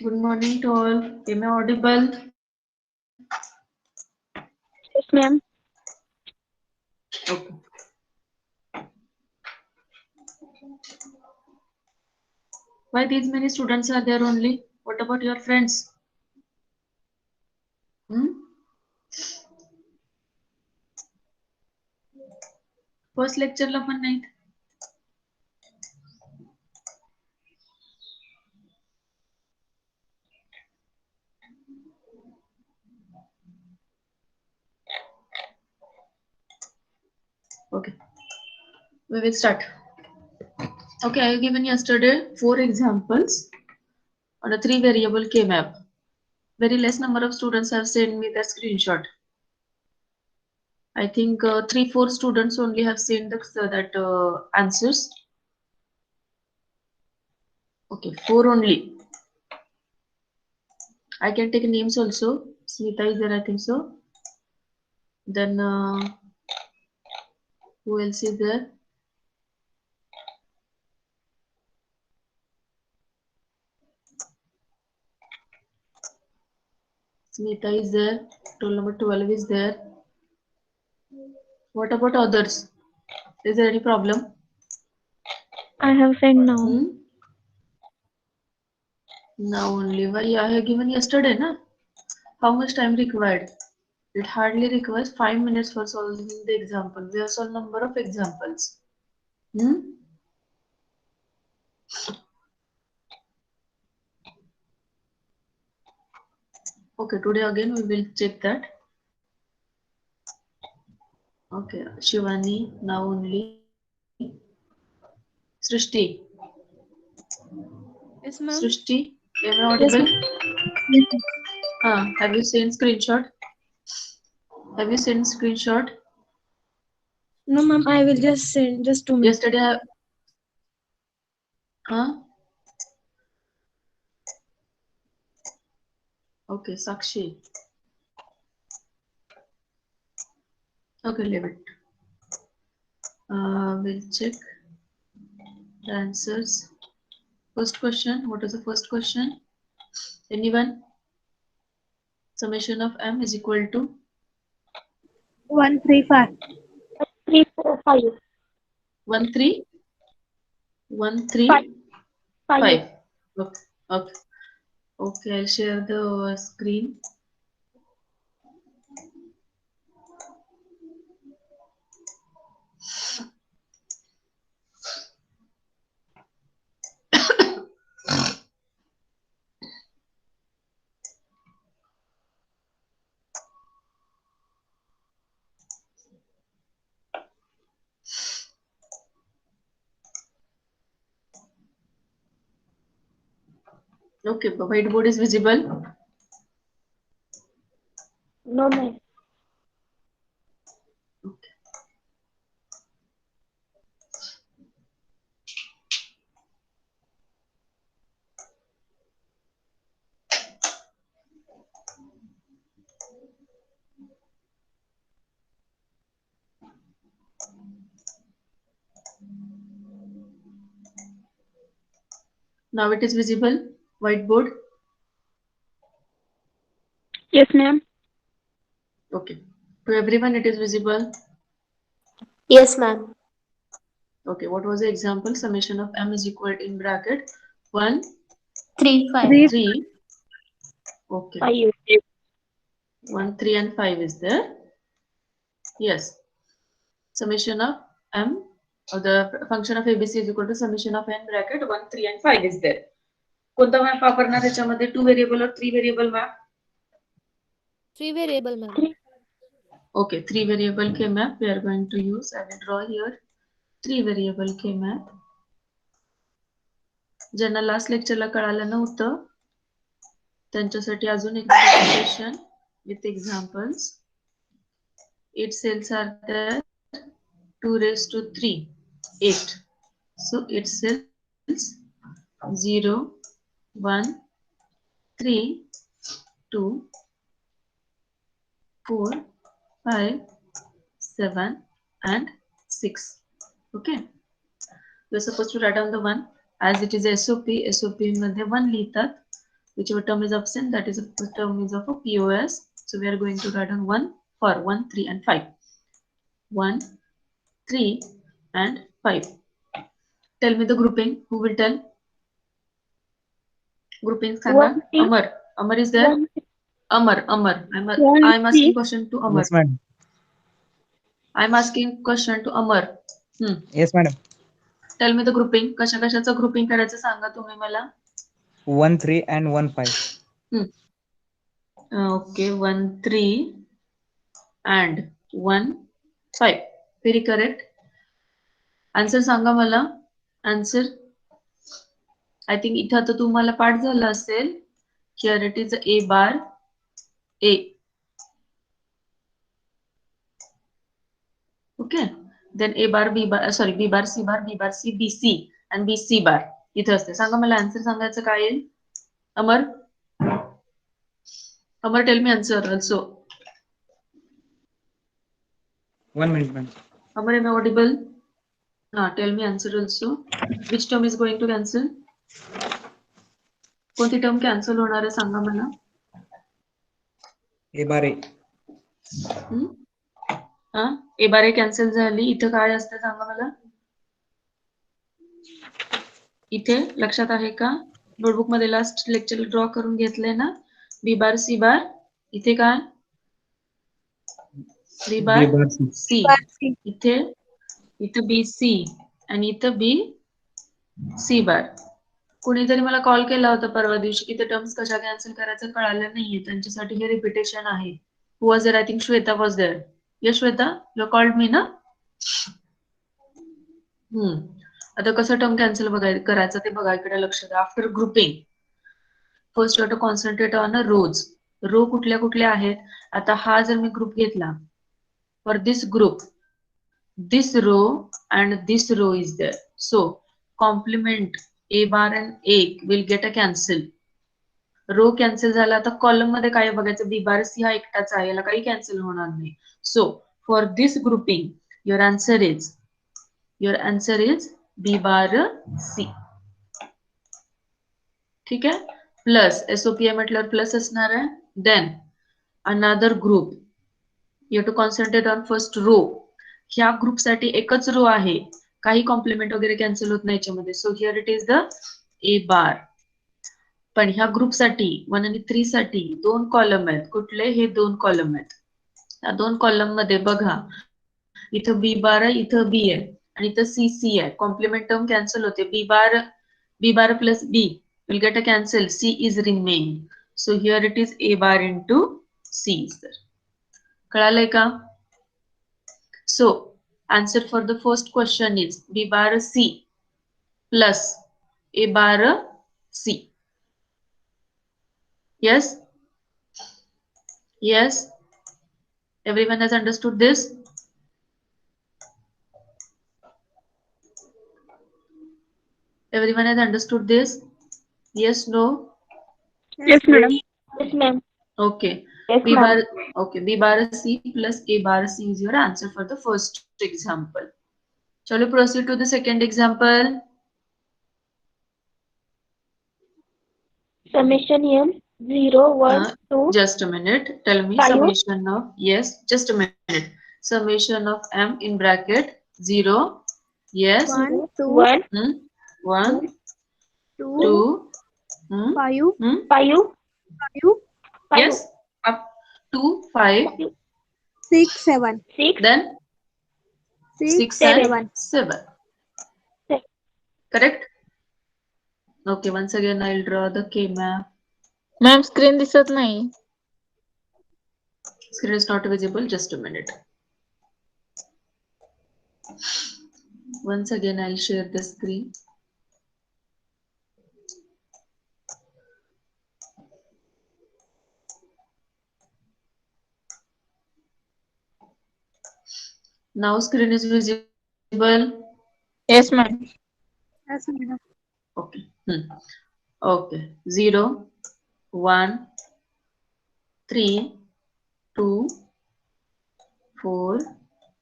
Good morning to all. Am I audible? Yes, ma'am. Okay. Why these many students are there only? What about your friends? Hmm? First lecture ला पण नाहीत. Okay. We will start. Okay, I have given yesterday 4 examples on a 3 variable K-map. Very less number of students have sent me the screenshot. I think 3-4 students only have seen that answers. Okay, 4 only. I can take names also. Smita is there, I think so. Then who else is there? Smita is there. Roll number 12 is there. What about others? Is there any problem? I have sent now. Hmm? Now only. Why I have given yesterday, na? How much time required? It hardly requires 5 minutes for solving the example. We have solved number of examples. Hmm? Okay, today again we will check that. Okay, Shivani, now only. Srishti. Yes, ma'am. Srishti, am I Yes, audible? ma'am. Have you seen screenshot? Have you seen screenshot? No, ma'am. I will just send just 2 minutes. Yesterday, huh? Okay, Sakshi. Okay, leave it. We'll check the answers. First question. What is the first question? Anyone? Summation of m is equal to 135. 3, 4, 5. 1, 3, 1, 5. 3, 5. 5. Okay. Okay. Okay, I'll share the screen. Okay, the whiteboard is visible. No, ma'am. Okay. Now it is visible. Whiteboard. Yes, ma'am. Okay. To everyone it is visible. Yes, ma'am. Okay, what was the example? Summation of m is equal to in bracket 1, 3, 5. 3, 3. Okay. 5. 1, 3 and 5 is there. Yes. Summation of m or the function of abc is equal to summation of n bracket 1, 3 and 5 is there. कोणता map वापरणार त्याच्यामध्ये 2 variable और 3 variable map? 3 variable, ma'am. Okay, 3 variable K map we are going to use. I will draw here 3 variable K map. ज्यांना last लेक्चरला कळालं नव्हतं त्यांच्यासाठी अजून एक presentation with examples. 8 cells are there. 2 raised to 3, 8. So 8 cells 0, 1, 3, 2, 4, 5, 7 and 6. Okay. You're supposed to write down the one. as it is SOP मध्ये 1 लिहितात. Whichever term is absent, that is a term is of a POS. So we are going to write on 1 for 1, 3 and 5. 1, 3 and 5. Tell me the grouping. Who will tell? Grouping सांगा. 1, 3, Amar. Amar is there? 1, Amar. 1, I'm asking question to Amar. Yes, madam. I'm asking question to Amar. Yes, madam. Tell me the grouping. कशाचं grouping करायचं सांगा तुम्ही मला. 1, 3 and 1, 5. Okay, 1, 3 and 1, 5. Very correct. Answer सांगा मला. Answer. I think इथं आता तुम्हाला पाठ झाला असेल. Here it is A bar A. Okay. Then A bar B bar B bar C bar B bar C B C and B C bar. इथं असते. सांगा मला आन्सर सांगायचं काय येईल? अमर. Amar, tell me answer also. 1 minute, madam. Amar, am I audible? Tell me answer also. Which term is going to cancel? कोणती term cancel होणार आहे सांगा मला. A bar A. A bar A cancel झाली. इथं काय असतं सांगा मला. इथे लक्षात आहे का? नोटबुक मध्ये लास्ट लेक्चर ड्रॉ करून घेतलंय ना. B bar C bar. इथे काय? B bar C. इथं बी सी आणि इथं बी सी बार. कुणीतरी मला कॉल केला होता परवा दिवशी की ते टर्म्स कशा कॅन्सल करायचं कळालं नाहीये. त्यांच्यासाठी हे रिपिटेशन आहे. Who was there? I think Shweta was there. Yes Shweta, you called me ना. आता कसं टर्म कॅन्सल करायचं ते बघा. इकडे लक्ष द्या. After grouping first you to concentrate on a rows. Row कुठल्या कुठल्या आहेत. आता हा जर मी ग्रुप घेतला, for this group this row and this row is there. So complement A bar and A will get a cancel. Row cancel झाला. आता कॉलम मध्ये काय बघायचं. B bar C हा एकटाच आहे. याला काही कॅन्सल होणार नाही. So for this grouping your answer is B bar C. ठीक आहे. प्लस SOP म्हटल्यावर प्लस असणार आहे. Then another group you have to concentrate on first row. ह्या ग्रुप साठी एकच रो आहे. काही कॉम्प्लिमेंट वगैरे कॅन्सल होत नाही याच्यामध्ये. So here it is the A bar. पण ह्या ग्रुप साठी 1 आणि 3 साठी 2 कॉलम आहेत. कुठले? हे 2 कॉलम आहेत. या 2 कॉलम मध्ये बघा, इथं बी बार आहे, इथं बी आहे आणि इथं सी सी आहे. कॉम्प्लिमेंट टर्म कॅन्सल होते. B bar plus B will get a cancel. C is remain. So here it is A bar into C. कळालंय का? So, answer for the first question is B bar C plus A bar C. Yes? Yes? Everyone has understood this? Everyone has understood this? Yes, no? Yes, madam. Yes, ma'am. Okay. Yes, B bar, ma'am. okay. B bar C plus A bar C is your answer for the first example. Shall we proceed to the second example? Summation M 0, 1, 2, Just a minute. Tell me 5. summation of, yes, just a minute. Summation of M in bracket 0. Yes. 1, 2, 1, 1, 2, 2. 5, 5, 5, Yes. Up to 5. 6, 7, 6, Then 6, 6 and 7. 7. Seven. Correct? Okay, once again I'll draw the K map. Ma'am screen दिसत नाही. Screen is not visible. Just a minute. Once again I'll share the screen. Now screen is visible. Yes ma'am. Yes, madam. Okay. Okay. 0, 1, 3, 2, 4,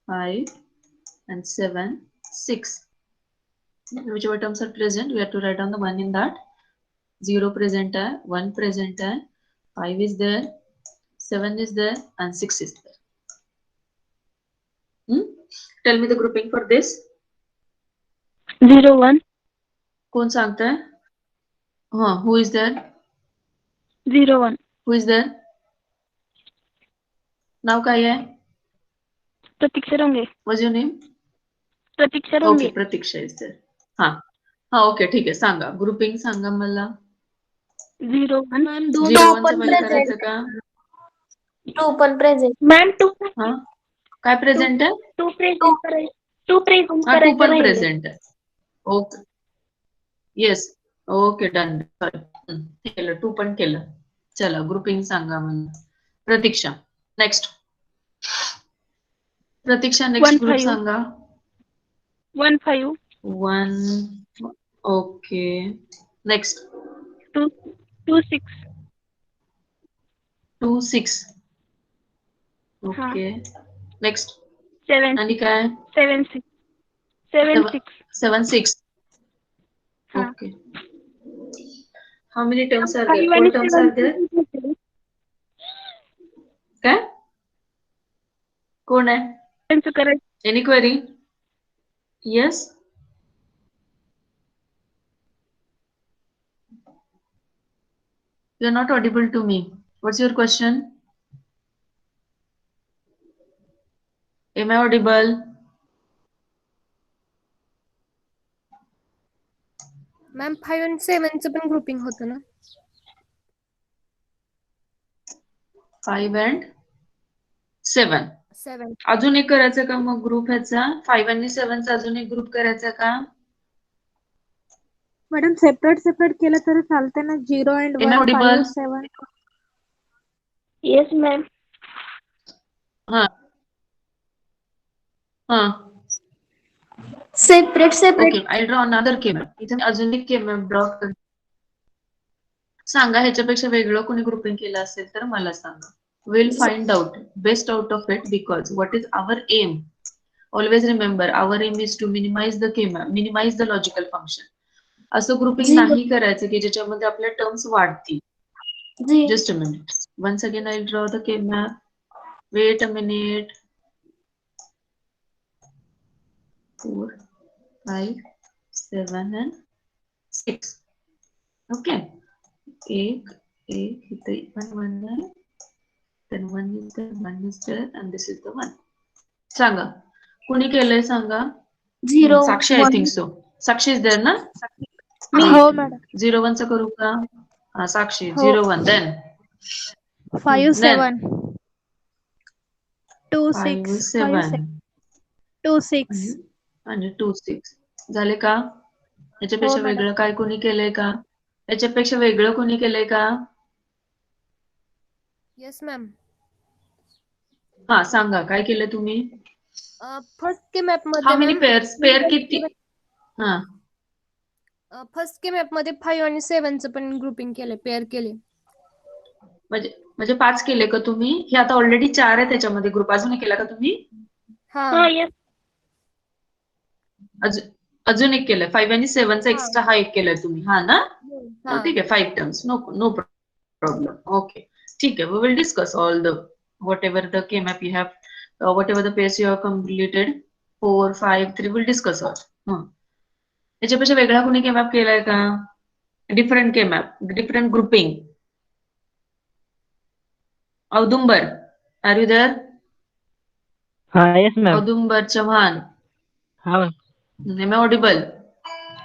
5, and 7, 6. whichever terms are present, we have to write down the 1 in that. 0 present hai, 1 present hai, 5 is there, 7 is there, and 6 is there. Tell me the grouping for this. 0 1 कौन सांगता है? हाँ, who is there? 0 1 Who is there? नाव काय आहे? प्रतीक्षा रंगे What's your name? Pratiksha range Okay, Pratiksha is there. हाँ हाँ, okay ठीक आहे. सांगा ग्रुपिंग सांगा मला. 0 1 मॅम 0 दोन 1 चं पण पहिलं present. करायचं का? 2 पण प्रेझेंट. मॅम 2 हा काय प्रेझेंट आहे? 2 प्रेझेंट करायचं 2 प्रेझेंट हा 2 करायचं पण राहिले. प्रेझेंट आहे. Okay yes okay done. Sorry केलं 2 पण केलं. चला ग्रुपिंग सांगा मला. प्रतीक्षा नेक्स्ट. प्रतीक्षा नेक्स्ट 1 ग्रुप 5 सांगा. 1 5 1 ओके नेक्स्ट 2 2 6 2 6 ओके नेक्स्ट 7 आणि काय 7 6 7 6 7 6 हा. Okay. How many terms are there? 5 4 आणि terms are there? 7 काय कोण आहे? त्यांचं करायचं. Any query? Yes? You're not audible to me. What's your question? Am I audible? Ma'am 5 आणि 7 चं पण ग्रुपिंग होतं ना? 5 and 7. 7. अजून एक करायचं का मग ग्रुप ह्याचा? 5 आणि 7 चा अजून एक ग्रुप करायचा का? मॅडम सेपरेट केलं तरी चालते ना 0 and Am I 1 audible? 5 7. Yes ma'am. हा हा separate okay. I draw another K map. इथे अजून एक केमॅप ड्रॉ कर. सांगा ह्याच्यापेक्षा वेगळं कोणी ग्रुपिंग केलं असेल तर मला सांगा. We'll find out best out of it because what is our aim? Always remember our aim is to minimize the K-map, minimize the logical function. असं ग्रुपिंग नाही करायचं की ज्याच्यामध्ये आपल्या टर्म्स वाढतील. Just a minute. Once again I'll draw the K-map. Wait a minute. 4, 5, 7 and 6. Okay. एक इथे पण 1 आहे. Then 1 is there, 1 is there, and this is the 1. सांगा कोणी केलंय सांगा. 0 Sakshi I think so. Sakshi is there ना? हो मॅडम. 0 1 चं करू का? हा साक्षी हो. 0 1 then 5 then 7 2 5 6 7 2 6 आणि 2 6 झाले का? याच्यापेक्षा हो, मॅडम. वेगळं काय कोणी केलंय का? याच्यापेक्षा वेगळं कोणी केलंय का? Yes ma'am. हा सांगा काय केलं तुम्ही? फर्स्ट के मॅप हाऊ मध्ये मेनी मॅम पेअर किती? हा फर्स्ट के मॅप मध्ये 5 आणि 7 चं पण ग्रुपिंग केले, पेअर केले. म्हणजे 5 केले का तुम्ही? हे आता ऑलरेडी 4 आहे त्याच्यामध्ये ग्रुप. अजून एक केला का तुम्ही? हा येस. अजून एक केलंय 5 आणि 7 चा हा. एक्स्ट्रा हा एक केलाय तुम्ही. हा ना? हा. ठीक आहे 5 टर्म्स. No problem. ओके ठीक आहे. We will discuss all the whatever the K-map you have, whatever the pairs you have completed, 4, 5, 3, we'll discuss all. याच्यापेक्षा वेगळा कोणी K-map केलाय का? Different K-map, different grouping. Audumbar, are you there? हा yes ma'am. Audumbar Chavan, हा am Audible?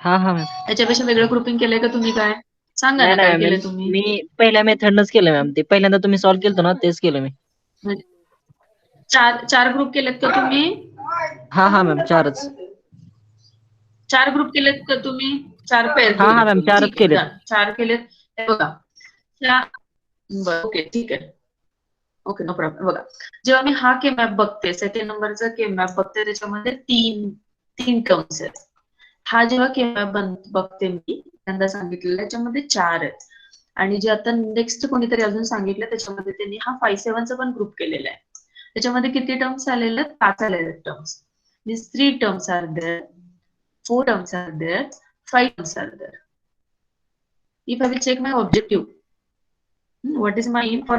हा ma'am. याच्यापेक्षा वेगळं ग्रुपिंग केलंय का तुम्ही? काय सांगा ना नाही काय नाही केलंय मॅम, तुम्ही? मी पहिल्या मेथडनच केलं मॅम. ते पहिल्यांदा तुम्ही सॉल्व्ह केलं ना तेच केलं मी. चार ग्रुप केलेत का तुम्ही? हा मॅम 4च. 4 ग्रुप केलेत का तुम्ही? 4 पेअर हा केलेत मॅम तुम्ही. 4च ठीक आहे केलेत. done. 4 केलेत. हे बघा बरं ओके ठीक आहे. Okay no problem. बघा जेव्हा मी हा के मॅप बघते, सेकंड नंबरचा के मॅप बघते, त्याच्यामध्ये तीन टर्म्स आहेत. हा जेव्हा के मॅप बघते मी त्यांना सांगितलेलं त्याच्यामध्ये 4 आहेत. आणि जे आता नेक्स्ट कोणीतरी अजून सांगितलं त्याच्यामध्ये त्यांनी हा 5 7 चा पण ग्रुप केलेला आहे. त्याच्यामध्ये किती टर्म्स आलेले आहेत? 5 आलेले terms. These 3 terms are there. 4 terms are there, 5 terms are there. If I will check my objective, what is my aim for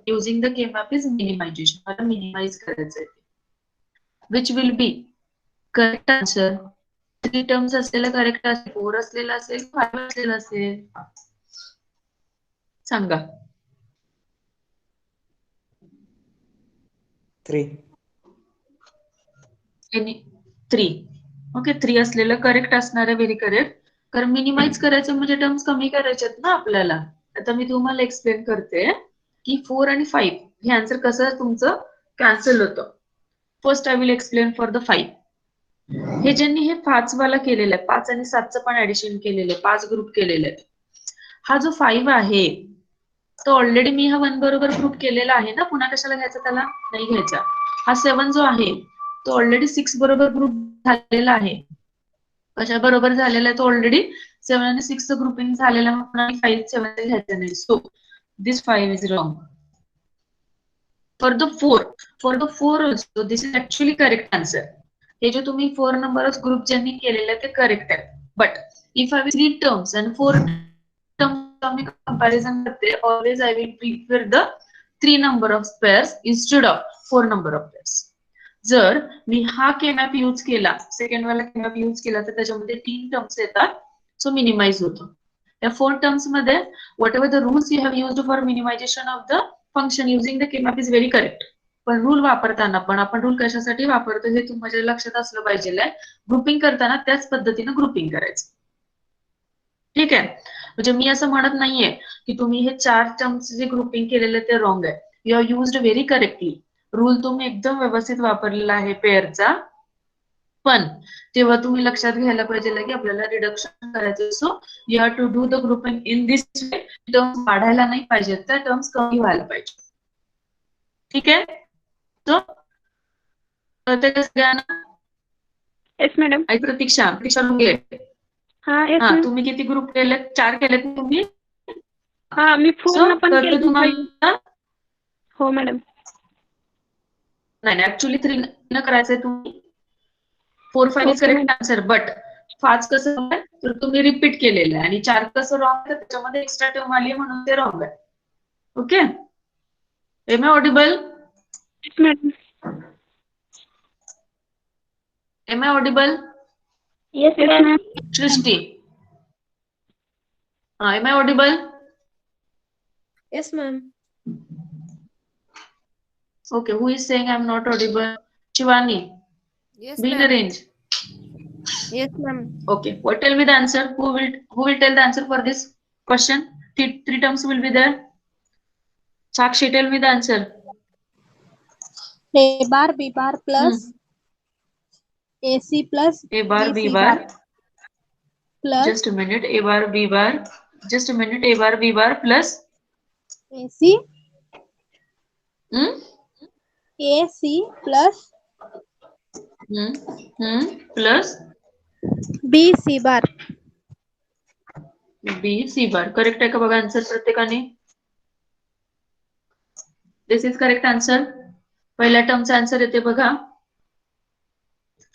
using the K-map is minimization. मला minimize करायचं आहे. Which will be correct answer. 3 terms असलेला correct असेल, 4 असलेला असेल, 5 असलेला असेल. सांगा. 3. Any 3. ओके 3 असलेलं करेक्ट असणार आहे, व्हेरी करेक्ट. कारण मिनिमाइज करायचं म्हणजे टर्म्स कमी करायचे आहेत ना आपल्याला. आता मी तुम्हाला एक्सप्लेन करते की 4 आणि 5 हे आन्सर कसं तुमचं कॅन्सल होतं. First I will explain for the 5. हे ज्यांनी हे 5 वाला केलेलं आहे, 5 आणि 7चं पण ऍडिशन केलेलं आहे, 5 ग्रुप केलेले आहेत. हा जो 5 आहे तो ऑलरेडी मी हा 1 बरोबर ग्रुप केलेला आहे ना, पुन्हा कशाला घ्यायचा त्याला, नाही घ्यायचा. हा 7 जो आहे तो ऑलरेडी 6 बरोबर ग्रुप झालेला आहे. कशा बरोबर झालेला आहे तो ऑलरेडी 7 आणि 6चं ग्रुपिंग झालेलं आहे, पुन्हा 5 7 घ्यायचं नाही. So this 5 is wrong. For the 4 also this is actually correct answer. हे जो तुम्ही 4 नंबर ऑफ ग्रुप ज्यांनी केलेलं ते करेक्ट आहे. But if I will 3 terms and 4 terms मी कंपॅरिझन करते, always I will prefer the 3 number of pairs instead of 4 number of pairs. जर मी हा K-map यूज केला, सेकंड वाला K-map यूज केला, तर त्याच्यामध्ये 3 टर्म्स येतात, सो मिनिमाइज होतो. या 4 टर्म्स मध्ये what ever the rules you have used for minimisation of the function using the K-map is very correct. पण रूल वापरताना पण आपण रूल कशासाठी वापरतो हे तुमच्या लक्षात असलं पाहिजे. ग्रुपिंग करताना त्याच पद्धतीने ग्रुपिंग करायचं. ठीक आहे. म्हणजे मी असं म्हणत नाहीये की तुम्ही हे 4 टर्म्स जे ग्रुपिंग केलेलं ते रॉंग आहे. You are used very correctly. Rule तुम्ही एकदम व्यवस्थित वापरलेला आहे पेअरचा, पण तेव्हा तुम्ही लक्षात घ्यायला पाहिजे की आपल्याला रिडक्शन करायचं. So you have to do the grouping in this way. Terms वाढायला नाही पाहिजेत, त्या टर्म्स कमी व्हायला पाहिजे. ठीक आहे. सो सगळ्यांना येस मॅडम. प्रतीक्षा घे. हा तुम्ही किती ग्रुप केलेत? 4 केलेत तुम्ही? हा मी 4 पण केलं. तुम्हाला हो मॅडम. नाही ऍक्च्युली 3 न करायचंय तुम्ही. 4 5 इज करेक्ट आन्सर. बट 5 कसं तर तुम्ही रिपीट केलेलं आहे आणि 4 कसं रॉंग आहे, त्याच्यामध्ये एक्स्ट्रा टर्म आली म्हणून ते रॉंग आहे. Okay. Am I audible? Madam. Am I audible? Yes, ma'am. Srushti, am I audible? Yes, ma'am. Okay, who is saying I'm not audible? Shivani, Yes, be in a ma'am. range. Yes, ma'am. Okay, what tell me the answer? Who will tell the answer for this question? Three terms will be there. Sakshi, tell me the answer. A bar, B bar plus AC plus A bar, B BC bar. plus Just a minute. A bar, B bar. Just a minute. A bar, B bar plus AC hmm? AC plus Plus BC bar. B C bar. Correct आहे का बघा answer प्रत्येकाने? दिस is correct answer. पहिल्या टर्मचा answer येते बघा.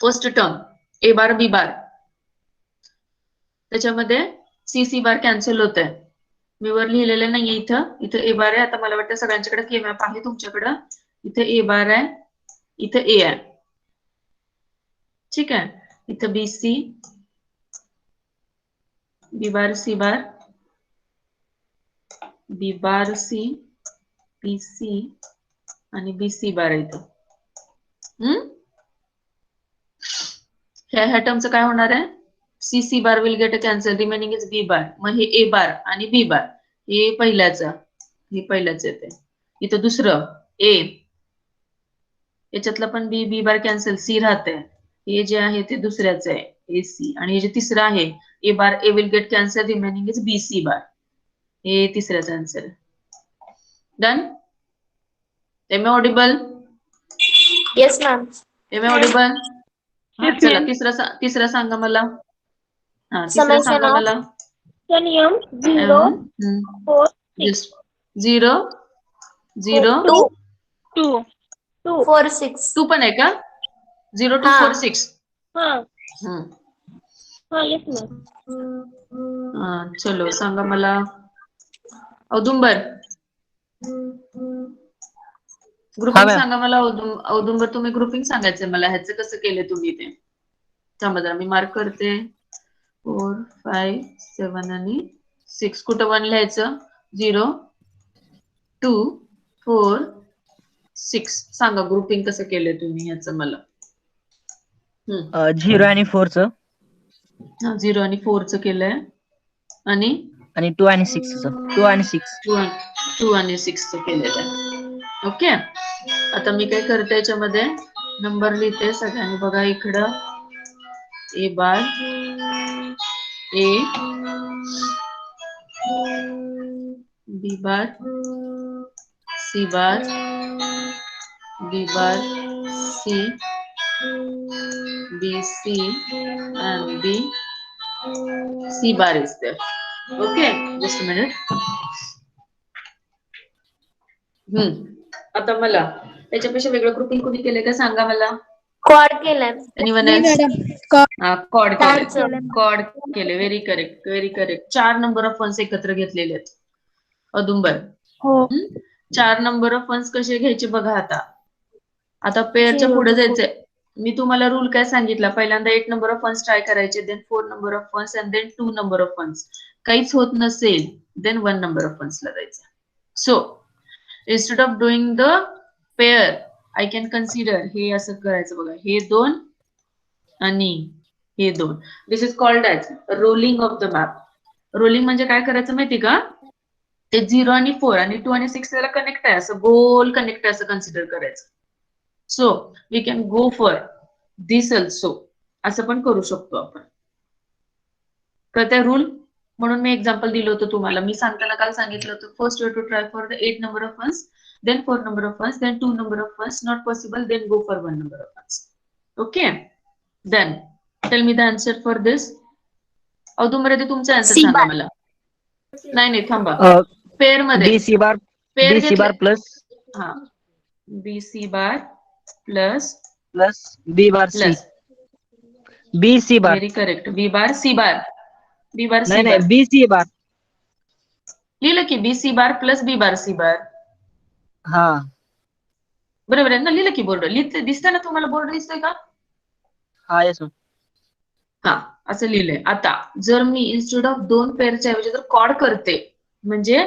First term ए bar B बार, त्याच्यामध्ये C C बार cancel होत आहे. मी वर लिहिलेलं नाहीये इथं. इथं ए बार आहे. आता मला वाटतं सगळ्यांच्याकडे K-map आहे तुमच्याकडं. इथे ए बार आहे, इथं ए आहे. ठीक आहे. इथं B C, B bar C bar, B bar C, B C आणि बी सी बार आहे इथं. ह्या टर्मचं काय होणार आहे? C C bar will get a cancel, remaining is B bar. मग हे ए बार आणि बी बार हे पहिल्याच येते. इथं दुसरं ए, याच्यातलं पण बी बी बार कॅन्सल, सी राहते. हे जे आहे ते दुसऱ्याच आहे ए सी. आणि हे जे तिसरं आहे A bar, A will get cancel, remaining is B C bar. हे तिसऱ्याचा answer. Done? Am I audible? Yes, ma'am. Am I audible? Yes, चला ma'am. तिसरा सांगा मला. तिसरा Summation सांगा of मला. Selenium 0, 4, 6, 0 0 2 2, 4, 6. 2 पण आहे का? 0 2 4 6. हाँ. Yes, ma'am. चलो सांगा मला औदुंबर ग्रुपिंग मॅम. सांगा मला औदुंबर तुम्ही ग्रुपिंग सांगायचंय मला ह्याचं कसं केलं तुम्ही ते थांबा जरा मी मार्क करते 4 5 7 आणि 6 कुठं 1 लिहायचं 0 2 4 6 सांगा ग्रुपिंग कसं केलंय तुम्ही ह्याचं मला 0 आणि 4 च 0 आणि 4 च केलंय आणि आणि 2 आणि 6 च 2 आणि 6 2 आणि 6 च केलेलं आहे ओके आता मी काय करते याच्यामध्ये नंबर लिहिते सगळ्यांनी बघा इकडं A bar A B bar C bar D bar C B C and B C bar is there. Okay, just a minute. आता मला त्याच्यापेक्षा वेगळं ग्रुपिंग कोणी केले का सांगा मला Quad केलाय. Anyone Me, else madam. Quad Quad केले कॉड केले very correct 4 number of funds एकत्र घेतलेले आहेत औदुंबर हो. 4 नंबर ऑफ फंड्स कसे घ्यायचे बघा आता पेअरच्या 0 पुढे to 4. जायचंय मी तुम्हाला रूल काय सांगितला पहिल्यांदा 8 नंबर ऑफ फंड्स ट्राय करायचे then 4 number of funds and then 2 number of funds काहीच होत नसेल देन 1 नंबर ऑफ फंड्सला जायचं so instead of doing the pair I can consider हे असं करायचं बघा हे 2 आणि हे 2 this is called as rolling of the map rolling म्हणजे काय करायचं माहिती का ते 0 आणि 4 आणि 2 आणि 6 त्याला कनेक्ट आहे असं गोल कनेक्ट आहे असं कन्सिडर करायचं so we can go for this also असं पण करू शकतो आपण कळतंय रूल म्हणून मी एक्झाम्पल दिलं होतं तुम्हाला मी सांगताना काल सांगितलं होतं first you to try for the 8 number of funds then 4 number of funds then 2 number of funds not possible then go for 1 number of funds okay then tell me the answer for this Audumbar तुमचा answer सांगा मला नाही थांबा pair मध्ये BC bar pair BC bar plus हा BC bar plus B bar C plus BC bar very correct B bar C बार नाही BC बार लिहिलं की बी सी बार प्लस बी बार सी बार हा बरोबर आहे ना लिहिलं की बोर्ड दिसतंय ना तुम्हाला बोर्ड दिसतोय का हा येस हा असं लिहिलंय आता जर मी इन्स्टेड ऑफ 2 पेअरच्या ऐवजी जर कॉड करते म्हणजे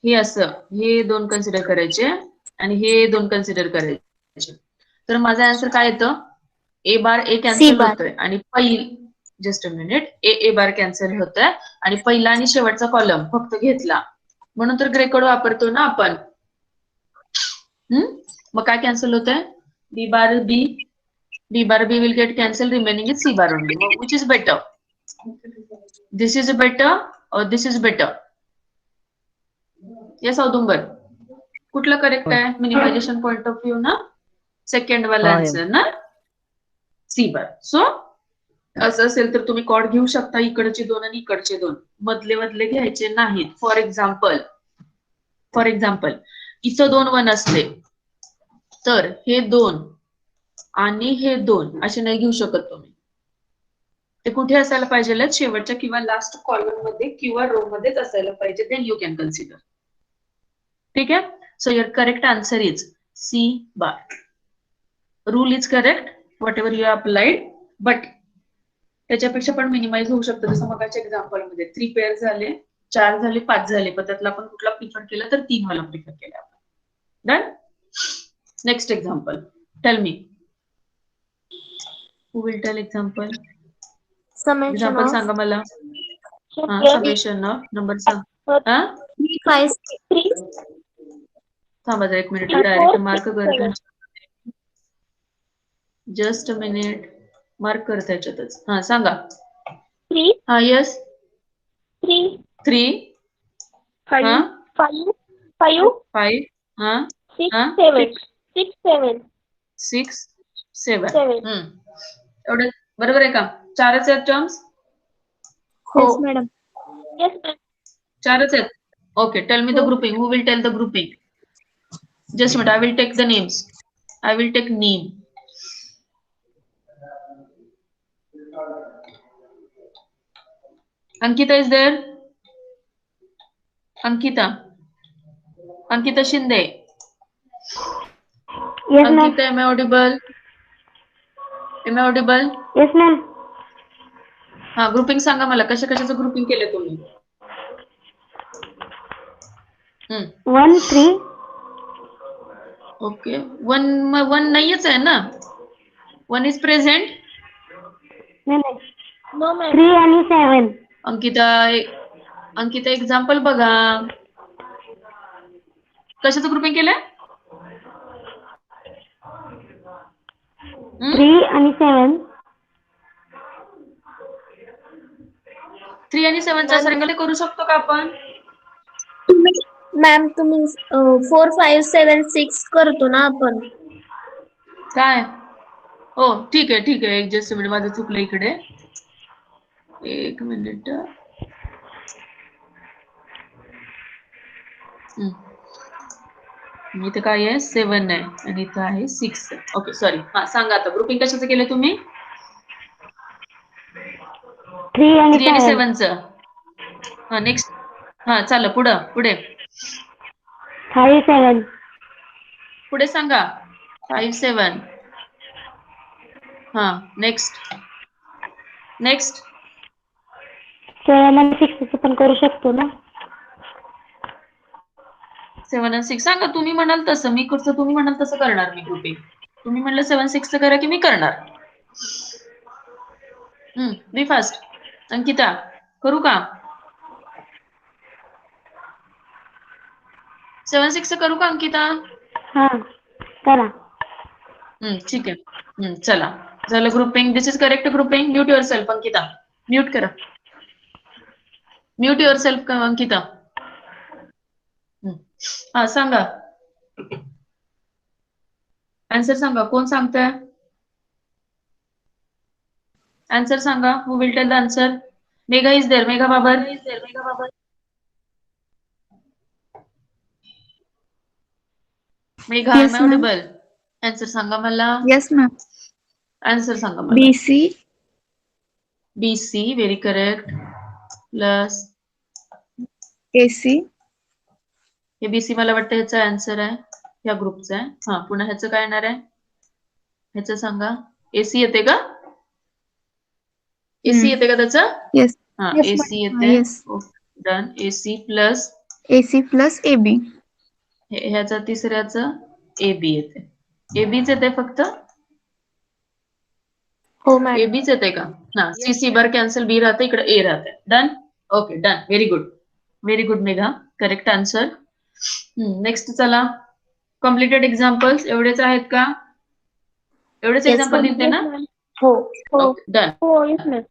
हे असं हे 2 कन्सिडर करायचे आणि हे 2 कन्सिडर करायचे तर माझा आन्सर काय येतं ए बार ए कॅन्सल होतोय आणि just a minute A bar cancel होतोय आणि पहिला आणि शेवटचा कॉलम फक्त घेतला म्हणून तर ग्रे कोड वापरतो ना आपण मग काय कॅन्सल होतंय B bar B will get cancel remaining is C bar only मग which is better this is better और this is better yes Audumbar कुठलं करेक्ट आहे मिनिमायझेशन पॉइंट ऑफ व्ह्यू ना सेकंड वाला आन्सर ना सी बार सो असं असेल तर तुम्ही कॉड घेऊ शकता इकडचे 2 आणि इकडचे 2 मधले घ्यायचे नाहीत फॉर एक्झाम्पल इथं 2 1 असले तर हे 2 आणि हे 2 असे नाही घेऊ शकत तुम्ही ते कुठे असायला पाहिजे शेवटच्या किंवा लास्ट कॉलम मध्ये किंवा रो मध्येच असायला पाहिजे देन यू कॅन कन्सिडर ठीक आहे so your correct answer is C bar rule is correct whatever you applied but त्याच्यापेक्षा पण मिनिमाइज होऊ शकतं जसं मगाच्या एक्झाम्पल मध्ये 3 पेअर झाले 4 झाले 5 झाले पण त्यातला आपण कुठला प्रिफर केला तर 3 वाला प्रिफर केला आपण done next example tell me who will tell example example सांगा मला समेशन ऑफ नंबर सांग थांबा जरा 1 मिनिट डायरेक्ट मार्क करते जस्ट अ मिनिट मार्क करते याच्यातच हा सांगा 3 हा यस 3 5 हा 5 5 हा 6 7 6 7 एवढं बरोबर आहे का 4च आहेत terms Yes, madam. Yes, ma'am. 4च आहेत okay tell me the grouping who will tell the grouping just minute I will take the names I will take name Ankita is there? Ankita. Ankita Shinde. Yes, ma'am. Ankita, am I audible? Am I audible? Yes, ma'am. हा grouping सांगा मला कशा कशाचं grouping केलं तुम्ही. 1, 3. Okay. One नाहीच आहे ना. One is present. No, ma'am. 3 आणि 7. अंकिता एक्झाम्पल बघा. कशाचं ग्रुपिंग केलंय? 3 आणि 7. 3 आणि 7चा सरंगले करू शकतो का आपण? मॅम तुम्ही 4, 5, 7, 6 करतो ना आपण. काय? हो ठीक आहे एक जस्ट मिनिट माझं चुकलं इकडे. एक मिनिट. इथे काय आहे 7 आहे आणि इथं आहे 6. Okay sorry. हा सांगा आता ग्रुपिंग कशाचं केलं तुम्ही? 3 आणि 3 आणि 7. 7चं. हा नेक्स्ट. हा चाल पुढे 5, 7. पुढे सांगा. 5, 7. हा नेक्स्ट 7 आणि 6 पण करू शकतो ना. 7 आणि 6 सांगा. तुम्ही म्हणाल तसं मी करतो. तुम्ही म्हणाल तसं करणार मी ग्रुपिंग. तुम्ही म्हणलं 7, 6चं करा की मी करणार. बी फास्ट. अंकिता करू का? 7, 6चं करू का अंकिता? हा करा. ठीक आहे. चला झालं grouping. This is correct grouping. Mute yourself Ankita. Mute करा. Mute yourself Ankita. हा सांगा. आन्सर सांगा. कोण सांगताय? आन्सर सांगा. Who will tell the answer? Megha is there. Megha Babar. Megha Yes, एम ma'am. ऑडिबल. आन्सर सांगा मला. Yes, ma'am. आन्सर सांगा मला. BC. BC very correct. Plus AC. हे बीसी मला वाटतं ह्याचा आन्सर आहे. या ग्रुपचा आहे. हा पुन्हा ह्याचं काय येणार आहे? ह्याचं सांगा. एसी येते का? एसी येते का त्याचं? Yes. हा Yes, एसी ma'am. येते. Yes. Done. AC plus AC plus AB. ह्याचा तिसऱ्याचं एबी येते. एबीच येते फक्त. हो मॅम. एबीच येते का? हा सी बार कॅन्सल. बी राहते इकडे ए राहते. Done. Okay done. Very good Megha. Correct answer. Next चला. कम्प्लिटेड एक्झाम्पल्स एवढेच आहेत का? एवढेच Yes, एक्झाम्पल ma'am. दिसते ना? हो. Okay done. हो yes ma'am.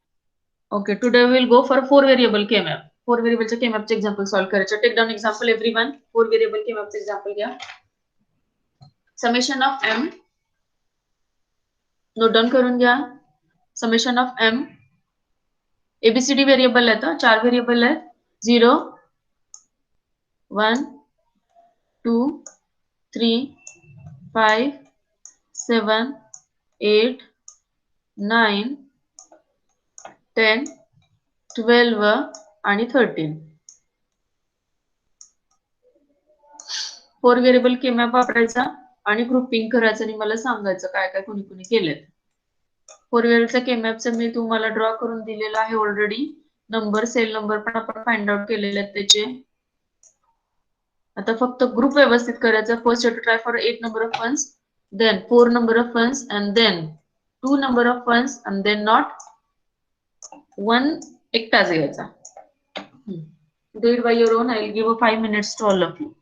Okay, today we will go for 4 variable K-map. 4 variable चे K-map चे example solve करायचे. Take down example everyone. 4 variable K-map चे example घ्या. Summation of M. Note down करून घ्या. Summation of M. ABCD variable आहेत. 4 variable आहेत. 0, 1, 2, 3, 5, 7, 8, 9, 10, 12 आणि 13. 4 व्हेरिएबल केमॅप वापरायचा आणि ग्रुपिंग करायचं आणि मला सांगायचं काय काय कोणी कोणी केलेत. 4 व्हेरिएबलच्या केमॅपचं मी तुम्हाला ड्रॉ करून दिलेला आहे ऑलरेडी. नंबर सेल नंबर पण आपण फाइंड आउट केलेले आहेत त्याचे. आता फक्त ग्रुप व्यवस्थित करायचा. First you try for 8 number of ones, then 4 number of ones and then 2 number of ones and then not 1 एकटाच घ्यायचा. Do it by your own. I will give a 5 minutes to all of you.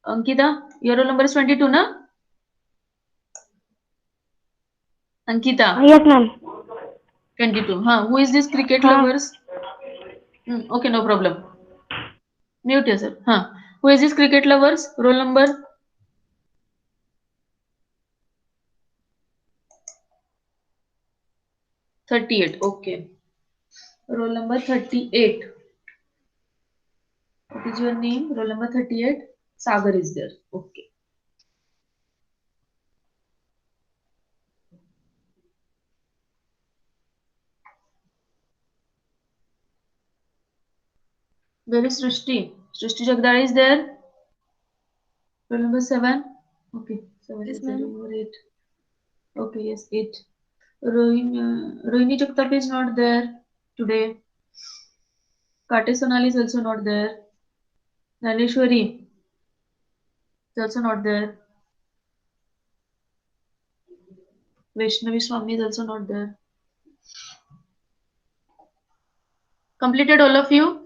Ankita, your roll number is 22, na? Ankita, Yes, ma'am. 22. Who is this cricket lovers? Okay, no problem. Mute yourself. Who is this cricket lovers? Roll number? $38. Okay. Roll number 38. What is your name? Roll number 38. Sagar is there. Okay. Where is Srishti? Srishti Jagdale is there. Roll number 7. Okay. 7 Yes, is there. Roll ma'am. number 8. Okay, yes, 8. Rohini Jagtap is not there today. Kate Sonali is also not there. Naneshwari is also not there. Vaishnavi Swami is also not there. Completed all of you?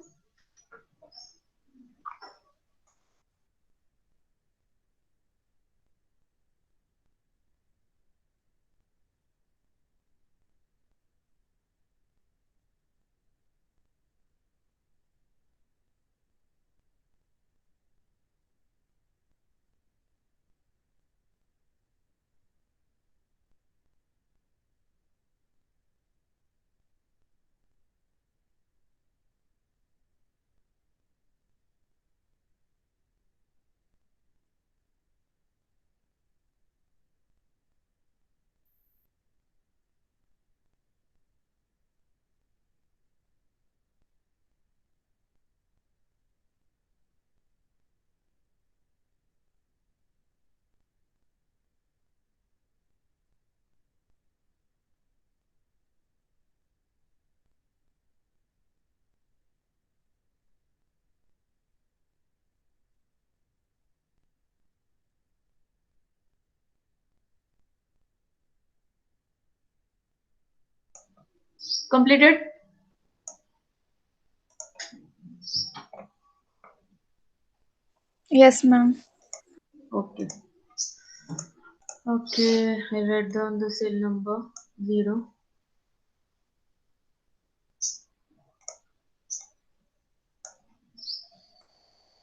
Completed? Yes, ma'am. Okay. Okay, I write down the cell number 0.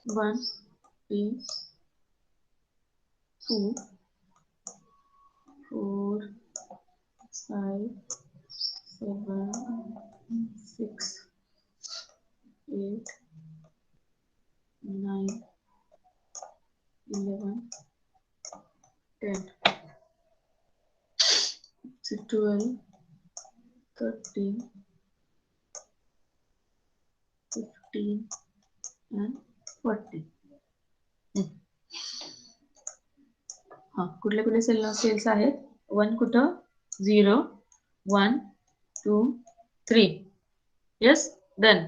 One, three, 2, 4, 5, 7, 6, 8, 9, 11, 10, 12, 13, 15 and 40. कुठले कुठले cells आहेत? 1 कुठं? 0, 1, 2, 3. Yes, then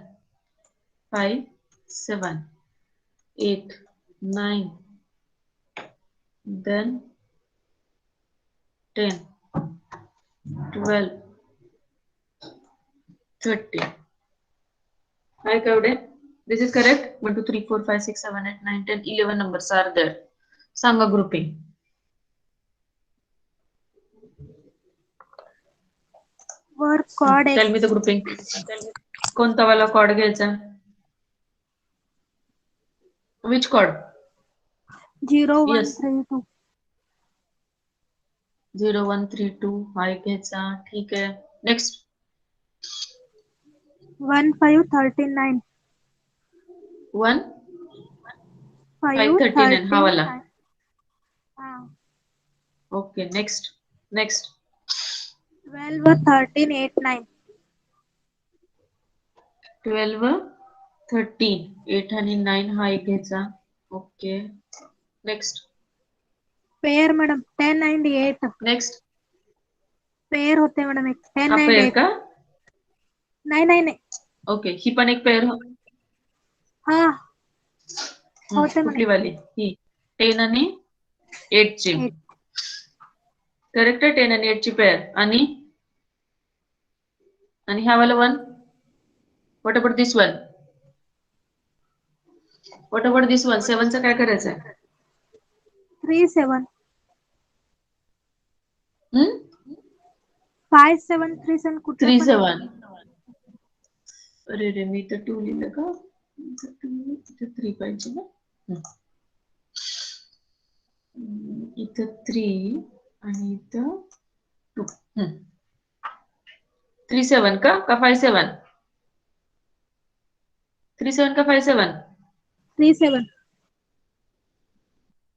5, 7, 8, 9, then 10, 12, 30. Hi, Kaude. This is correct. 1, 2, 3, 4, 5, 6, 7, 8, 9, 10, 11 numbers are there. Sanga grouping. वर code Tell me the grouping. कोणता वाला cod घ्यायचा? Which code? 0132. 0132 हा एक घ्यायचा. ठीक आहे. नेक्स्ट 1539. 1 539 हा वाला. ओके. नेक्स्ट 121389. 12 13 8 आणि 9 हा एक घ्यायचा. Okay. Next pair madam 10 and 8. Next pair होते मॅडम एक 10 हा and पेअर 8. का? नाही. ओके. ही पण एक पेअर हा होते कुठली मॅडम. वाली? ही 10 आणि 8 ची. 8. करेक्ट आहे. 10 आणि 8 ची पेअर. आणि ह्या वाला 1. What about this one? 7चं काय करायचंय? 3 7 हम्म 5 7 3 7 कुठे 3 पण 7. अरे रे मी तर 2 लिहिलं का? इथं 3 पाहिजे ना. इथं 3 आणि इथं 2. 3 7 का 5 7? 3 7 का 5 7? 3 7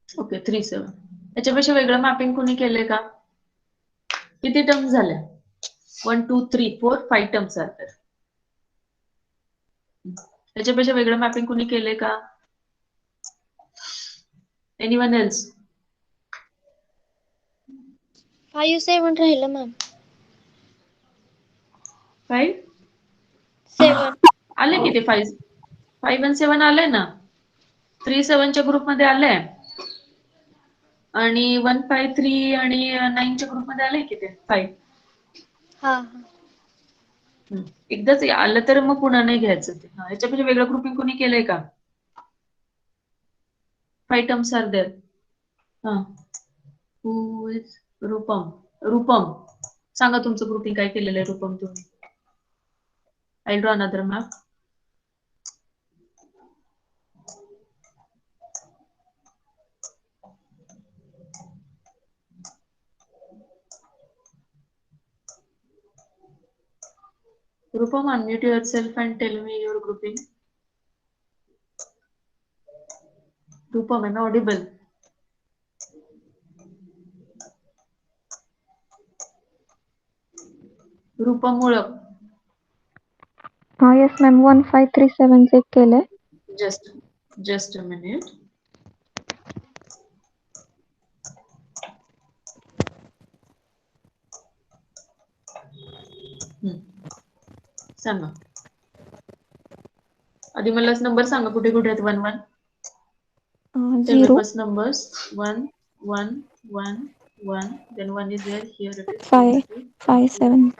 ओके 3 7. याच्यापेक्षा वेगळं मॅपिंग कोणी केलंय का? किती टर्म्स झाल्या? 1 2 3 4 5 टर्म्स आहेत. याच्यापेक्षा वेगळं मॅपिंग कोणी केलंय का? Anyone else? 5 7 राहिलं मॅम. 5 7 आले किती 5 5 आणि 7 आले ना. 3 7 च्या ग्रुपमध्ये आले आणि 1 5 3 आणि 9 च्या ग्रुपमध्ये आले किती 5. हा एकदाच आलं तर मग पुन्हा नाही घ्यायचं ते. याच्यापेक्षा वेगळं ग्रुपिंग कोणी केलंय का? 5 terms are there. Who is Rupam? Rupam सांगा तुमचं ग्रुपिंग काय केलेलं आहे रूपम तुम्ही. I draw another map. Rupam, unmute yourself and tell me your grouping. Rupam, am I audible? Rupam Mulak. Yes ma'am 1537 check केलंय. Just a minute. सांगा आधी मला नंबर सांगा कुठे कुठे आहेत 1 1. Tell me 0 first numbers 1 1 1 1. Then 1 is there. Here it is. 5 5 7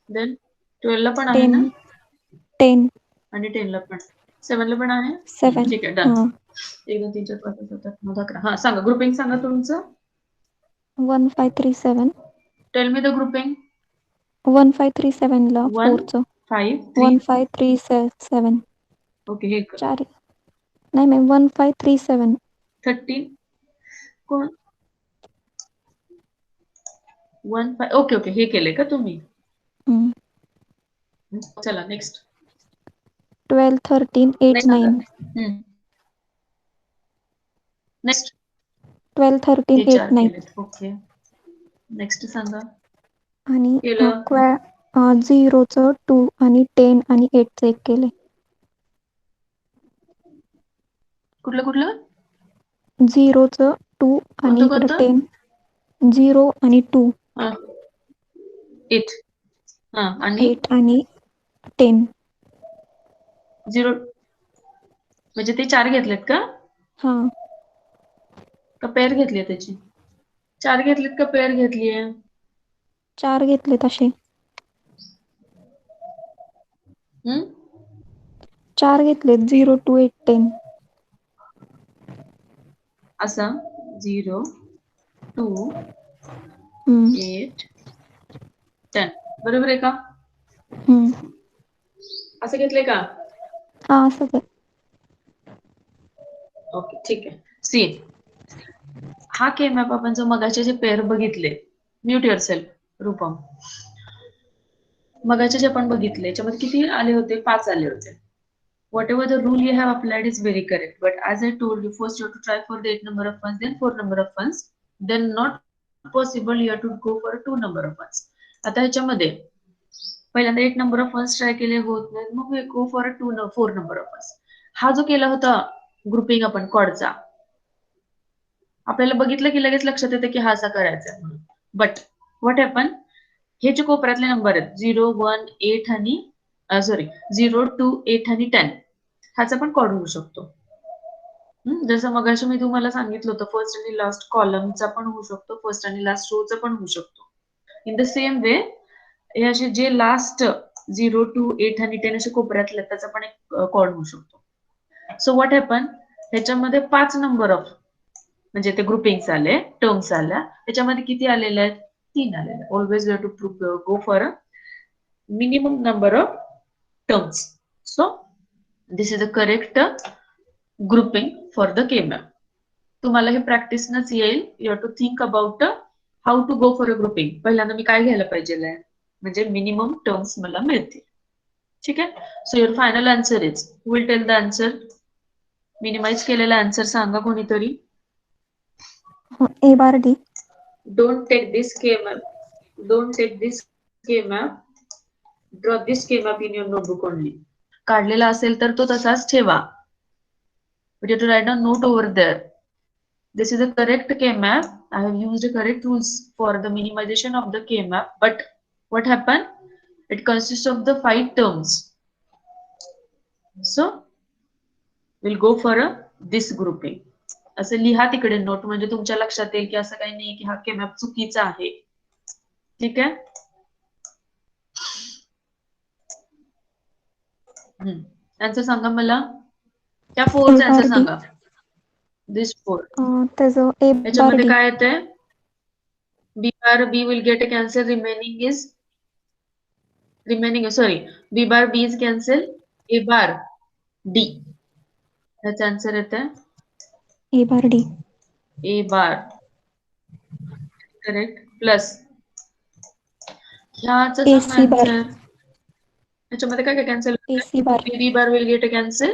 Then 12 ला पण आहे 10 ना 10 आणि 10 ला पण 7 ला पण आहे. 7 ठीक आहे डन. 1 2 3 4 5 6 7 8 9 10 11. सांगा ग्रुपिंग सांगा तुमचं. 1537 टेल मी द ग्रुपिंग. 1537 ला 1 4चं 5 3. 1537 ओके हे 4 नाही मॅम 1537 13 कोण 1 5. ओके ओके हे केले का तुम्ही. चला नेक्स्ट 12 13 8 9 नेक्स्ट 12 13 हे 8 चार 9 केलेत. ओके नेक्स्ट सांगा. आणि केलं 0चं 2 आणि 10 आणि 8 चेक केले. कुठलं कुठलं 0चं 2 आणि कोणतं इकडं कोणतं 10 0 आणि 2 8 आणि 8 आणि 10 0 म्हणजे ते 4 घेतलेत का पेअर घेतली त्याची 4 घेतलीत का पेअर घेतलीये. 4 घेतले तसे 4 घेतलेत 0 2 8 10 असा 0 2 8 10 बरोबर आहे का. असं घेतलंय का. असं आहे. ओके ठीक आहे. सी हा के मॅप आपण जो मगाचे जे पेअर बघितले म्यूट युअरसेल्फ रूपम. मगाचे जे आपण बघितले याच्यामध्ये किती आले होते 5 आले होते. Whatever the rule you have applied is very correct. But as I told you, first you have to try for the 8 number of ones, then 4 number of ones, then not possible you have to go for 2 number of ones. आता ह्याच्यामध्ये पहिल्यांदा 8 number of ones try केले होत नाही मग go for 4 number of ones. हा जो केला होता ग्रुपिंग आपण कॉडचा आपल्याला बघितलं की लगेच लक्षात येतं की हा असा करायचा म्हणून. बट व्हॉट हॅपन हे जे कोपऱ्यातले नंबर आहेत 0 1 8 आणि 0 2 8 आणि 10 ह्याचा पण कॉड होऊ शकतो. जसं मगाशी मी तुम्हाला सांगितलं होतं फर्स्ट आणि लास्ट कॉलमचा पण होऊ शकतो फर्स्ट आणि लास्ट रोचा पण होऊ शकतो. इन द सेम वे हे असे जे लास्ट 0 2 8 आणि 10 असे कोपऱ्यातले त्याचा पण एक कॉड होऊ शकतो. सो व्हॉट हॅपन ह्याच्यामध्ये 5 नंबर ऑफ म्हणजे ते ग्रुपिंग्स आले, टर्म्स आल्या, त्याच्यामध्ये किती आलेले आहेत? 3 आलेले आहेत. Always you to go for a minimum number of terms. So this is a correct grouping for the K-map. तुम्हाला हे प्रॅक्टिसनच येईल. You have to think about how to go for a grouping. पहिल्यांदा मी काय घ्यायला पाहिजे, म्हणजे मिनिमम टर्म्स मला मिळतील. ठीक आहे. So your final answer is, will tell the answer. Minimise केलेला आन्सर सांगा कोणीतरी. A bar D. Don't take this K-map. Don't take this K-map. Draw this K-map in your notebook only. काढलेला असेल तर तो तसाच ठेवा. But you have to write down note over there. This is a correct K-map. I have used correct rules for the minimization of the K-map. But what happened? It consists of the 5 terms. So we'll go for this grouping. असं लिहा तिकडे note, म्हणजे तुमच्या लक्षात येईल की असं काही नाही की हा K-map चुकीचा आहे. ठीक आहे. आन्सर सांगा मला. त्या 4 चा आन्सर सांगा. दिस 4. त्याचं A bar याच्यामध्ये D. काय येते? B bar B will get a cancel. B bar B is cancel. A bar D. याचा आन्सर येते A bar D. A bar. Correct. Plus ह्याचा सांगा AC bar. आन्सर. याच्यामध्ये काय काय cancel AC bar. B bar will get a cancel.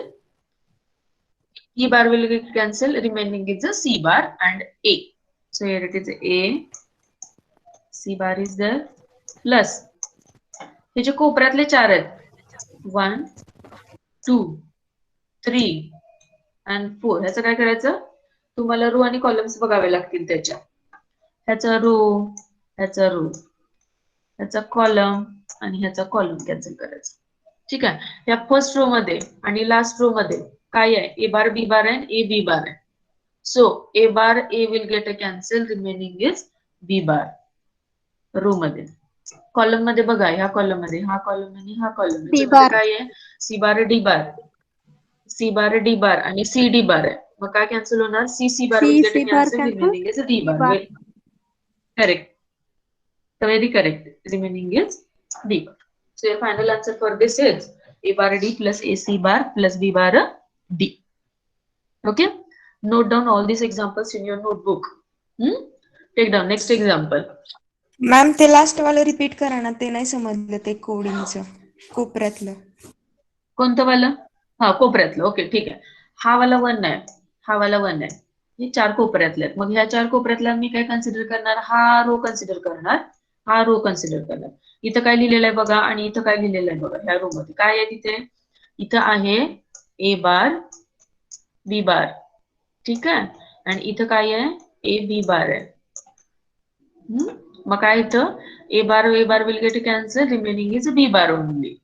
E bar will get cancel. Remaining is a C bar and A. So here it is A. C bar is there. Plus हे जे कोपऱ्यातले 4 आहेत, 1, 2, 3 and 4. ह्याचं काय करायचं? तुम्हाला row आणि columns बघावे लागतील त्याच्या. ह्याचा रो, ह्याचा रो, ह्याचा कॉलम आणि ह्याचा कॉलम कॅन्सल करायचा. ठीक आहे. या फर्स्ट रो मध्ये आणि लास्ट रो मध्ये काय आहे? ए बार बी बार आहे, ए बी बार आहे. So A bar A will get a cancel. Remaining is B bar row मध्ये. कॉलम मध्ये बघा, ह्या कॉलम मध्ये हा कॉलम आणि हा कॉलम, याच्यामध्ये काय आहे? C bar D bar, C bar D bar आणि सी डी बार आहे. मग काय कॅन्सल होणार? C bar will get a cancel. Remaining is D bar. Correct. Very correct. Remaining is D bar. So your final answer for this is A bar D plus AC bar plus B bar D. Okay. Note down all these examples in your notebook. Take down next example. Ma'am ते last वाला repeat करा ना, ते नाही समजलं ते कोडिंगचं कोपऱ्यातलं. कोणतं वाला? हा, कोपऱ्यातलं. ओके, ठीक आहे. हा वाला 1 आहे, हा वाला 1 आहे. हे 4 कोपऱ्यातले आहेत. मग ह्या 4 कोपऱ्यातल्या मी काय कन्सिडर करणार? हा रो कन्सिडर करणार, हा रो कन्सिडर करणार. इथं काय लिहिलेलं आहे बघा आणि इथं काय लिहिलेलं आहे बघा. ह्या रो मध्ये काय आहे? तिथे इथं आहे ए बार बी बार. ठीक आहे. आणि इथं काय आहे? ए बी बार आहे. मग काय इथं? A bar will get cancel. Remaining is B bar only.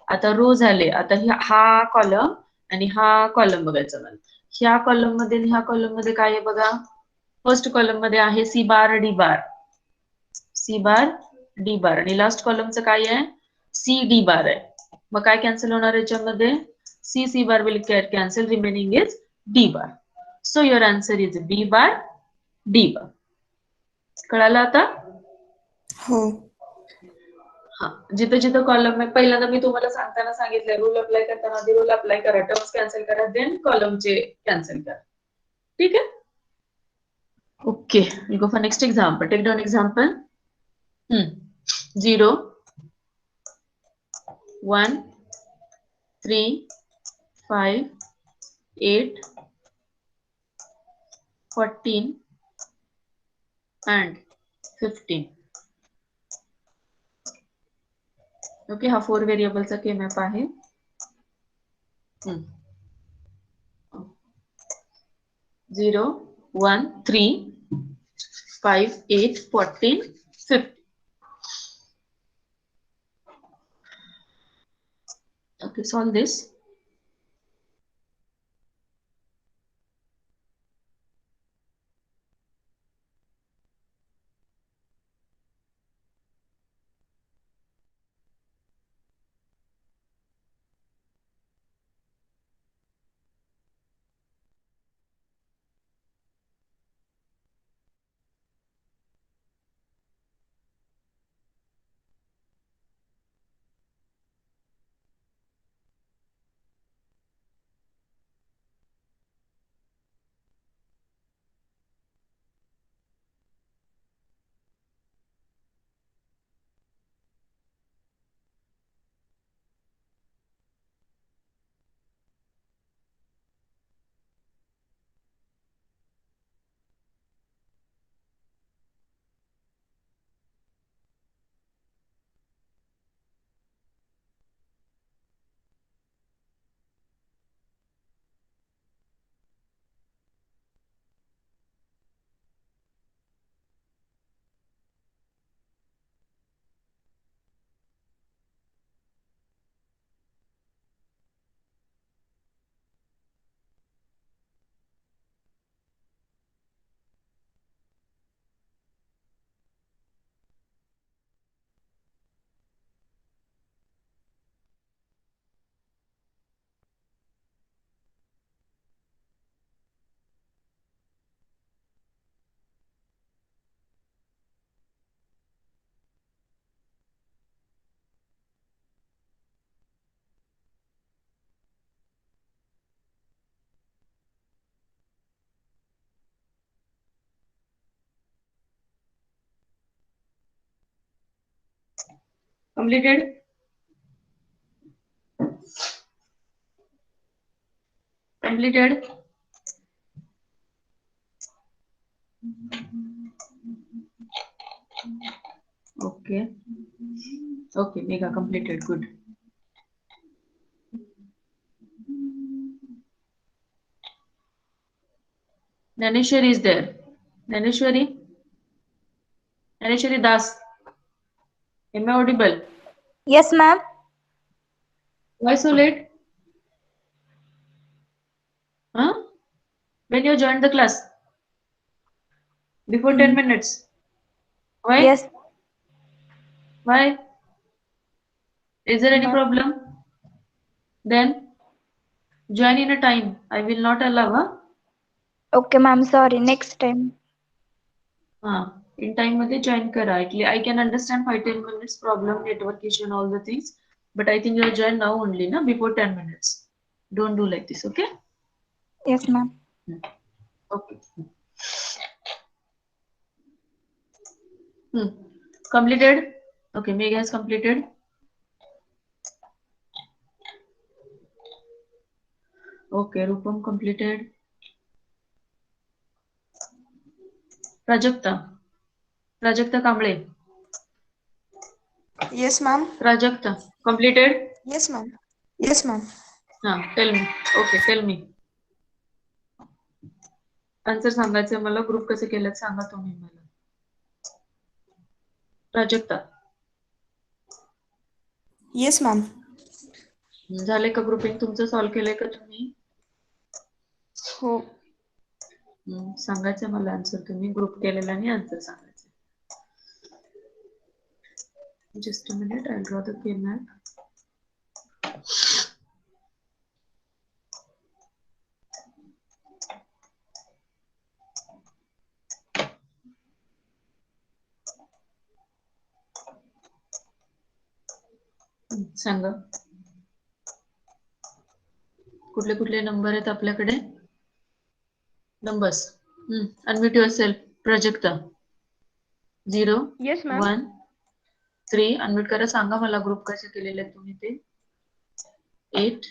आता रो झाले. आता हा कॉलम आणि हा कॉलम बघायचा मला. ह्या कॉलम मध्ये आणि ह्या कॉलम मध्ये काय आहे बघा. फर्स्ट कॉलम मध्ये आहे C bar D bar, C bar D bar आणि लास्ट कॉलमचं काय आहे? सी डी बार आहे. मग काय कॅन्सल होणार याच्यामध्ये? C bar will get cancel. Remaining is D bar. So your answer is B bar D bar. कळालं आता? हो. हा, जिथं जिथं कॉलम आहे, पहिल्यांदा मी तुम्हाला सांगताना सांगितलं रूल अप्लाय करताना आधी रूल अप्लाय करा, टर्म्स कॅन्सल करा, देन कॉलमचे कॅन्सल करा. ठीक आहे. Okay, we go for next example. Take down example. 0, 1, 3, 5, 8, 14 and 15. Okay, हा 4 व्हेरिएबलचा के मॅप आहे. 0, 1, 3, 5, 8, 14, 15. Okay, solve this. Completed? Completed? Okay. Okay, Megha completed. Good. Naneshwari is there. Naneshwari? Naneshwari Das. Am I audible? Yes, ma'am. Why so late? Huh? When you joined the class? Before 10 minutes. Why? Yes, Why? Is there any ma'am. problem? Then join in a time. I will not allow. Huh? Okay, ma'am. Sorry. Next time. In time मध्ये join करा. I can understand 5-10 minutes problem, network issue and all the things. But I think you are joined now only, na? Before 10 minutes. Don't do like this, okay? Yes, ma'am. Okay. Completed? Okay, Megha has completed. Okay, Rupam completed. Prajakta. Prajakta Kamble. Yes, ma'am. Prajakta. Completed? Yes, ma'am. Yes, ma'am. Tell me. Okay, tell me. Answer सांगायचं मला group कसे केलं सांगा तुम्ही मला. Prajakta. Yes, ma'am. झाले का grouping तुमचं सॉल्व्ह केलंय का तुम्ही? हो. सांगायचं मला आन्सर तुम्ही ग्रुप केलेला आणि आन्सर सांगायचं. Just a minute, I'll draw the K map. सांगा कुठले कुठले नंबर आहेत आपल्याकडे? Numbers. Unmute yourself. Prajakta. 0 Yes, ma'am. 1 3 unmute करा. सांगा मला ग्रुप कसे केलेले आहेत तुम्ही ते. 8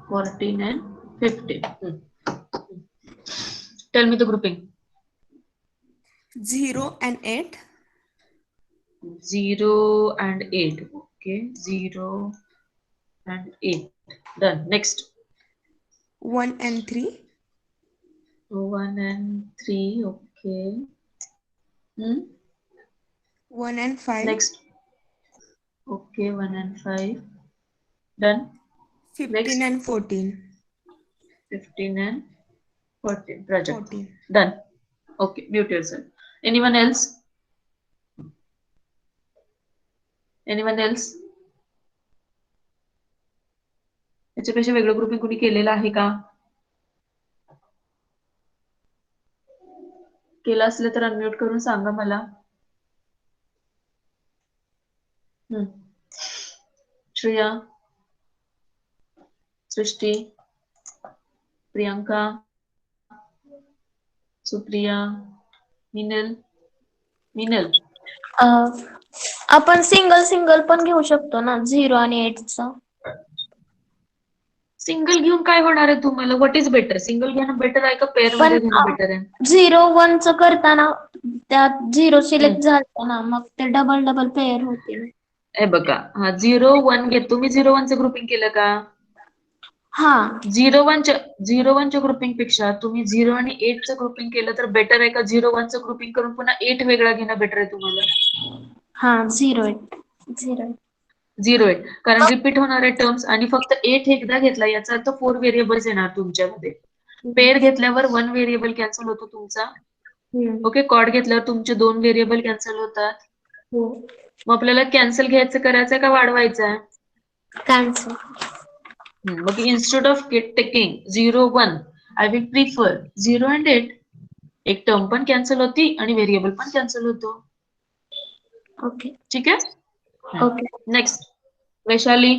14 and 15. Tell me the grouping. 0 and 8. 0 and 8. Okay, 0 and 8. Done. Next. 1 and 3. 1 and 3. Okay. 1 and 5. Next. Okay, 1 and 5. Done. 15 Next. and 14. 15 and 14. Project. 14. Done. Okay, mute yourself. Anyone else? Anyone else? याच्यापेक्षा वेगळं grouping कोणी केलेलं आहे का? केलं असलं तर unmute करून सांगा मला. श्रेया, सृष्टी, प्रियंका, सुप्रिया, मिनल. आपण सिंगल पण घेऊ शकतो ना 0 आणि 8 चा. सिंगल घेऊन काय होणार आहे तुम्हाला? What is better? सिंगल घेणं बेटर आहे का पेअर मध्ये घेणं बेटर आहे? 0 1 च करताना त्यात 0 सिलेक्ट झालं ना मग ते डबल पेअर होतील. हे बघा, 0 1 घेत. तुम्ही 0 1 चं ग्रुपिंग केलं का? हा. 0 1 च्या ग्रुपिंग पेक्षा तुम्ही 0 आणि 8 चं ग्रुपिंग केलं तर बेटर आहे का 0 1 चं ग्रुपिंग करून पुन्हा 8 वेगळा घेणं बेटर आहे तुम्हाला? हा 0 8. 0 8. कारण रिपीट होणारे टर्म्स आणि फक्त 8 एकदा घेतला याचा अर्थ 4 व्हेरिएबल्स येणार तुमच्यामध्ये. पेअर घेतल्यावर 1 व्हेरिएबल कॅन्सल होतो तुमचा. ओके, कॉर्ड घेतल्यावर तुमचे 2 व्हेरिएबल कॅन्सल होतात. मग आपल्याला कॅन्सल घ्यायचं करायचं का वाढवायचं? कॅन्सल. मग instead of taking 0 1 I will prefer 0 and 8. एक टर्म पण कॅन्सल होती आणि व्हेरिएबल पण कॅन्सल होतो. ओके. ठीक आहे. Okay. Next. Vaishali.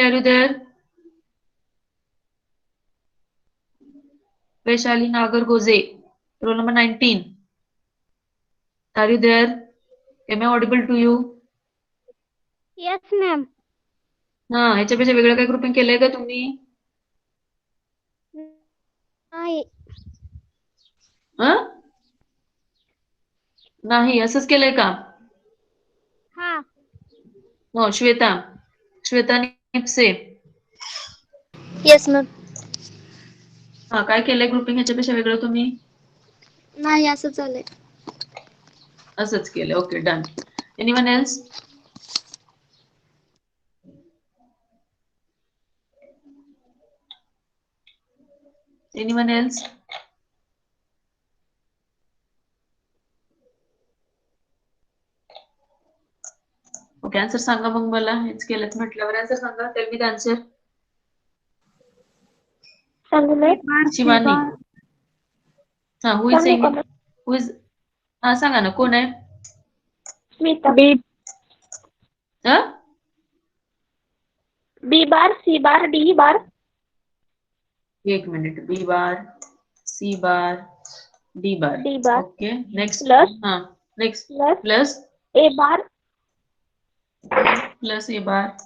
Are you there? Vaishali Nagargoje, roll number 19. Are you there? Am I audible to you? Yes, ma'am. हा, ह्याच्यापेक्षा वेगळं काय ग्रुपिंग केलंय का तुम्ही? नाही. नाही, असंच केलंय का? हा. हो, श्वेता निपसे. Yes, ma'am. हा, काय केलंय ग्रुपिंग ह्याच्यापेक्षा वेगळं तुम्ही? नाही असं चालेल. असंच केलं. Okay, done. Anyone else? Anyone else? Okay, answer सांगा मग मला. हेच केलं म्हटल्यावर आन्सर सांगा. Tell me the answer. Shivani. हा, who is saying? Who is? हा, सांगा ना, कोण आहे? Smita. B bar, C bar, D bar. एक minute. B bar, C bar, D bar. D bar. Okay, next. Plus. हा, next. Plus. Plus. A bar. Plus A bar.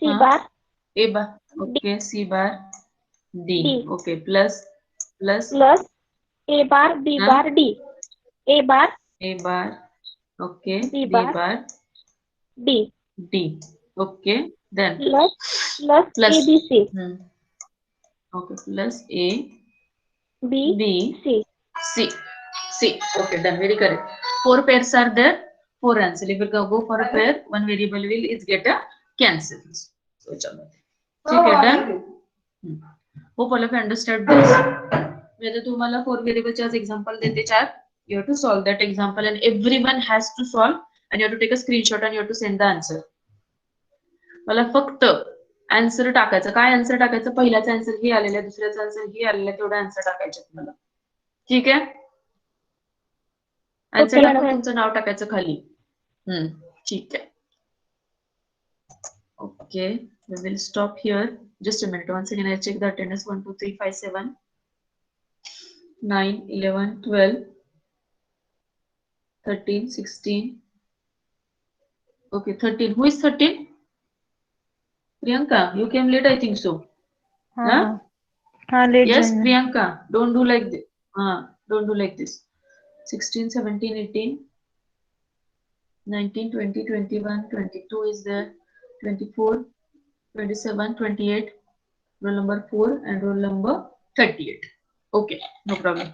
C हाँ. Bar. A bar. Okay, C bar, D. D. Okay, plus. Plus. Plus A bar, B हाँ. Bar, D. A bar. A bar. Okay, B B bar. Bar, D. D. Okay, then. Plus plus. A B C. Okay, plus A B B C. C. C. Okay, done. Very correct. 4 pairs are there. 4 answer. If you go for a pair, one variable will is get a cancel. So, chalo. ठीक है, done. Hope all of you understand this. मैं तो तुम्हाला 4 variable चे आज example देते 4. You have to solve that example and everyone has to solve and you have to take a screenshot and you have to send the answer. मला फक्त answer टाकायचं. काय आन्सर टाकायचं? पहिल्याचा आन्सर ही आलेला आहे, दुसऱ्याचा आन्सर ही आलेला आहे, तेवढा आन्सर टाकायचे तुम्हाला. ठीक आहे? आन्सर टाकून तुमचं नाव टाकायचं खाली. ठीक आहे. Okay, we will stop here. Just a minute. Once again, I check the attendance. 1, 2, 3, 5, 7, 9, 11, 12, 13, 16. Okay, 13. Who is 13? Priyanka, you came late, I think so. Huh? Yes, Priyanka. Don't do like this. Don't do like this. 16, 17, 18, 19, 20, 21, 22 is there. 24, 27, 28. Roll number 4 and roll number 38. Okay, no problem.